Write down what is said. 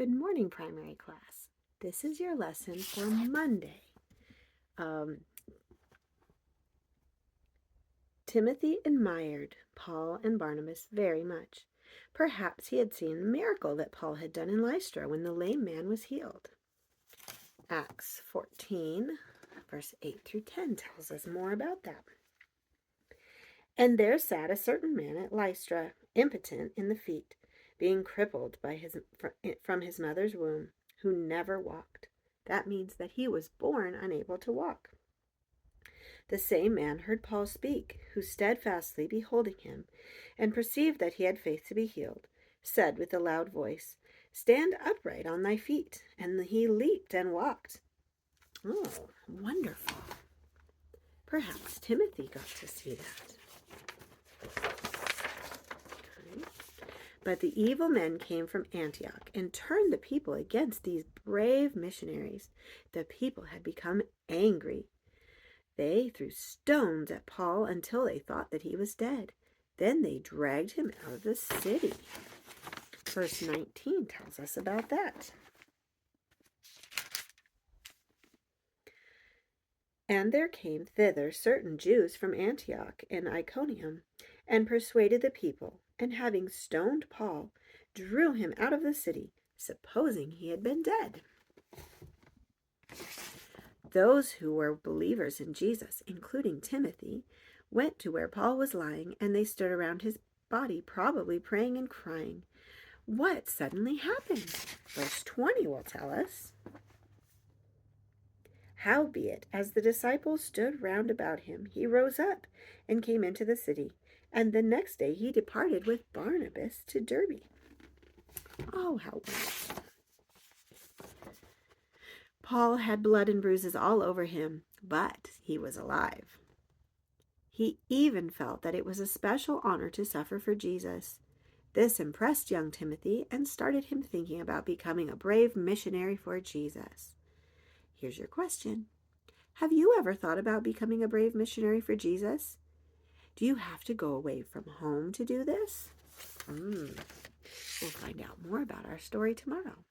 Good morning, primary class. This is your lesson for Monday. Timothy admired Paul and Barnabas very much. Perhaps he had seen the miracle that Paul had done in Lystra when the lame man was healed. Acts 14, verse 8 through 10 tells us more about that. And there sat a certain man at Lystra, impotent in the feet, being crippled from his mother's womb, who never walked. That means that he was born unable to walk. The same man heard Paul speak, who steadfastly beholding him, and perceived that he had faith to be healed, said with a loud voice, Stand upright on thy feet. And he leaped and walked. Oh, wonderful. Perhaps Timothy got to see that. But the evil men came from Antioch and turned the people against these brave missionaries. The people had become angry. They threw stones at Paul until they thought that he was dead. Then they dragged him out of the city. Verse 19 tells us about that. And there came thither certain Jews from Antioch and Iconium, and persuaded the people, and having stoned Paul, drew him out of the city, supposing he had been dead. Those who were believers in Jesus, including Timothy, went to where Paul was lying, and they stood around his body, probably praying and crying. What suddenly happened? Verse 20 will tell us. Howbeit, as the disciples stood round about him, he rose up and came into the city, and the next day he departed with Barnabas to Derbe. Oh, how wonderful. Paul had blood and bruises all over him, but he was alive. He even felt that it was a special honor to suffer for Jesus. This impressed young Timothy and started him thinking about becoming a brave missionary for Jesus. Here's your question. Have you ever thought about becoming a brave missionary for Jesus? Do you have to go away from home to do this? We'll find out more about our story tomorrow.